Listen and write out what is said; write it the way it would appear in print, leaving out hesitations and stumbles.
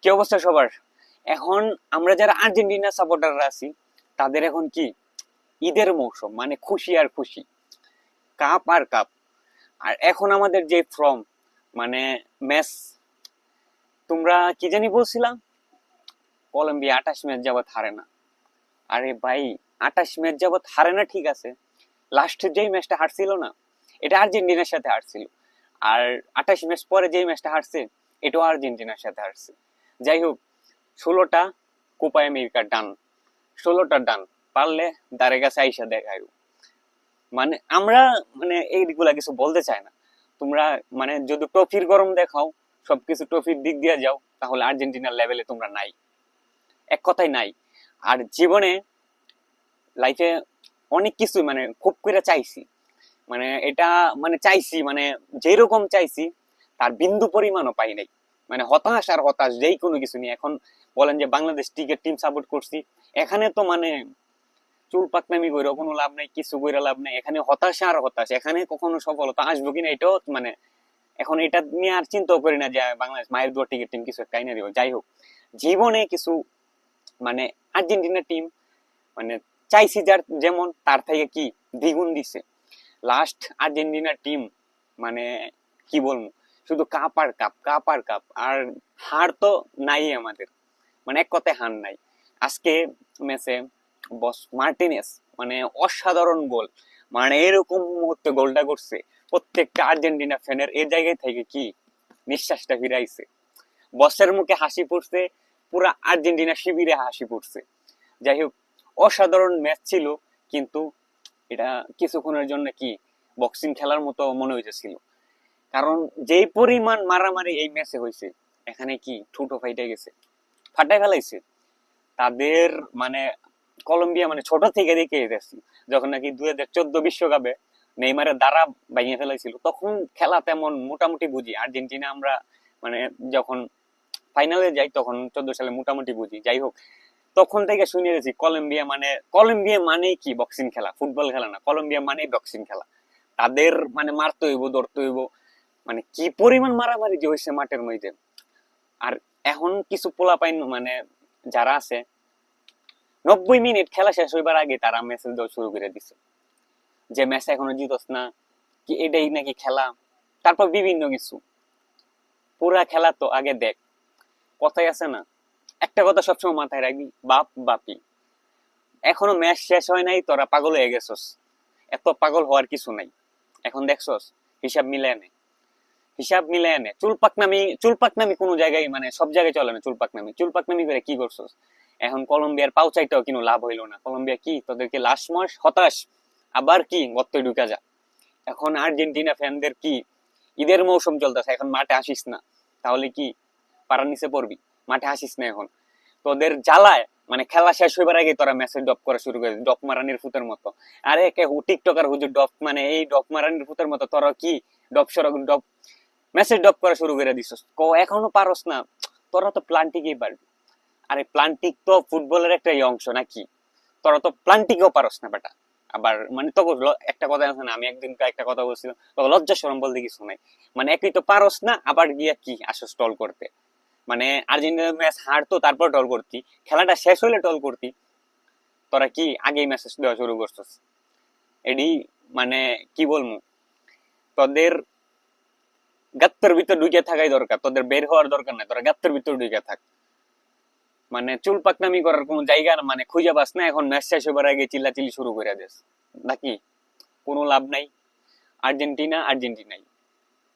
কি অবস্থা সবার? এখন আমরা যারা আর্জেন্টিনা সাপোর্টাররা আছি তাদের এখন কি ঈদের মৌসুম, মানে খুশি আর খুশি, কাপ আর কাপ। আর এখন আমাদের যে ফর্ম, মানে ম্যাচ, তোমরা কি জানি বলছিলাম কলম্বিয়া 28 ম্যাচ যাবত হারে না। আরে ভাই, 28 ম্যাচ যাবত হারে না ঠিক আছে, লাস্টের যেই ম্যাচটা হারছিল না, এটা আর্জেন্টিনার সাথে হারছিল। আর 28 ম্যাচ পরে যেই ম্যাচটা হারছে, এটাও আর্জেন্টিনার সাথে হারছে। যাই হোক, 16টা কোপা আমেরিকা ডান, 16টা ডান, পারলে দাঁড়ে কাছে আইসা দেখায়। মানে আমরা, মানে এইগুলা কিছু বলতে চাই না। তোমরা মানে যদি ট্রফির গরম দেখাও, সবকিছু ট্রফির দিক দিয়ে যাও, তাহলে আর্জেন্টিনার লেভেলে তোমরা নাই, এক কথাই নাই। আর জীবনে, লাইফে অনেক কিছু মানে খুব করে চাইছি, মানে এটা মানে চাইছি, মানে যেরকম চাইছি তার বিন্দু পরিমাণও পাই নাই। মানে হতাশ আর হতাশ, যেই কোনো কিছু নিয়ে। এখন বলেন যে বাংলাদেশ ক্রিকেট টিম সাপোর্ট করছি, এখানে তো মানে চুল পাকনামি করে কোনো লাভ নাই, কিছু করে লাভ নাই। এখানে হতাশা আর হতাশ, এখানে কখনো সফলতা আসবো কিনা এটাও মানে এখন এটা নিয়ে আর চিন্তাও করি না যে বাংলাদেশ মায়ের দোয়া টিকিট টিম কিছু একটা আইনা দিব। যাই হোক, জীবনে কিছু মানে আর্জেন্টিনা টিম মানে চাইছি যার যেমন, তার থেকে কি দ্বিগুণ দিছে লাস্ট আর্জেন্টিনা টিম। মানে কি বলবো, শুধু কাপ আর কাপ, কাপ আর কাপ, আর হার তো নাই আমাদের, মানে এক কথায় হার নাই। আজকে ম্যাচে বস মার্টিনেস মানে অসাধারণ গোল, মানে এরকম মুহূর্তে গোলটা করছে, প্রত্যেকটা আর্জেন্টিনা ফ্যানের এই জায়গায় থেকে কি নিঃশ্বাসটা ফিরাইছে। বসের মুখে হাসি পড়ছে, পুরা আর্জেন্টিনা শিবিরে হাসি পড়ছে। যাই হোক, অসাধারণ ম্যাচ ছিল, কিন্তু এটা কিছুক্ষণের জন্য কি বক্সিং খেলার মতো মনে হইতেছিল। কারণ যেই পরিমাণ মারামারি এই ম্যাচে হয়েছে, এখানে কি ঠুটো ফাইটে গেছে, ফাটাই ফেলাইছে তাদের। মানে কলম্বিয়া মানে ছোট থেকে দেখে এসেছি, যখন নাকি 2014 বিশ্বকাপে নেইমারের দ্বারা ভাঙিয়ে ফেলাইছিল, তখন খেলা তেমন মোটামুটি বুঝি। আর্জেন্টিনা আমরা মানে যখন ফাইনালে যাই তখন 14 সালে মোটামুটি বুঝি। যাই হোক, তখন থেকে শুনে গেছি কলম্বিয়া মানে কি বক্সিং খেলা, ফুটবল খেলা না, কলম্বিয়া মানে বক্সিং খেলা। তাদের মানে মারতে হইব, ধরতে হইব, মানে কি পরিমাণ মারামারি যে হয়েছে মাঠের মধ্যে। আর এখন কিছু পোলাপাইন মানে যারা আছে, 90 মিনিট খেলা শেষ হইবার আগে তারা মেসেজ দেওয়া শুরু করে দিছে যে ম্যাচ এখনো জিতস না, কি এটাই নাকি খেলা। তারপর বিভিন্ন কিছু, পুরা খেলা তো আগে দেখ। কথাই আছে না, একটা কথা সবসময় মাথায় রাখবি, বাপ বাপি। এখনো ম্যাচ শেষ হয় নাই, তোরা পাগল হয়ে গেছস। এত পাগল হওয়ার কিছু নাই। এখন দেখছস, হিসাব মিলে নে, হিসাব মিলে নে। চুলপাকনামি কোনো জায়গায় মানে সব জায়গায় চলে না। চুলপাকনামি করে কি করছস? এখন কলম্বিয়ার পাও চাইতেও কিন্তু লাভ হইলো না। কলম্বিয়া কি তোদেরকে লাস্ট মাস হতাশ, আবার কি গর্তে ঢুকা যা। এখন আর্জেন্টিনা ফ্যানদের কি ঈদের মৌসুম চলতেছে, এখন মাঠে আসিস না, তাহলে কি পাড়ার নিচে পড়বি। মাঠে আসিস না এখন, তোদের জ্বালায় মানে খেলা শেষ হইবার আগে তোরা মেসেজ ডপ করা শুরু করে, ডপ মারানির ফুতের মতো। আরে কে টিকটকার হুজুর ডপ, মানে এই ডপ মারানির ফুতের মতো তোরা কি ডপ সরক ডপ মেসেজ ডপ করা শুরু করে দিছস। এখনো পারস না, তোরা তো প্লান্টিকই পারবি। আরে প্লান্টিক তো ফুটবলের একটা অংশ নাকি, তোরা তো প্লান্টিকও পারস না বেটা। আবার মানে তো একটা কথা আছে না, আমি একদিন একটা কথা বলছিলাম, লজ্জা শরম বলতে কিছু নাই। মানে একই তো পারস না, আবার গিয়া কি আসস টল করতে। মানে আর্জেন্টিনা ম্যাচ হারতো তারপর টল করতি, খেলাটা শেষ হইলে টল করতি। তোরা কি আগেই মেসেজ দেওয়া শুরু করছিস। এডি মানে কি বলবো, তোদের গাত্তের ভিতর ঢুকে থাকাই দরকার, তোদের বের হওয়ার দরকার নাই, তোরা গাত্তের ভিতর ঢুকে থাক। মানে চুল পাকনামি করার কোন জায়গা মানে খুঁজে পাস না। এখন ম্যাচ শেষ হবার আগে চিল্লাচিল্লি শুরু করে দিস নাকি, কোনো লাভ নাই। আর্জেন্টিনা আর্জেন্টিনাই।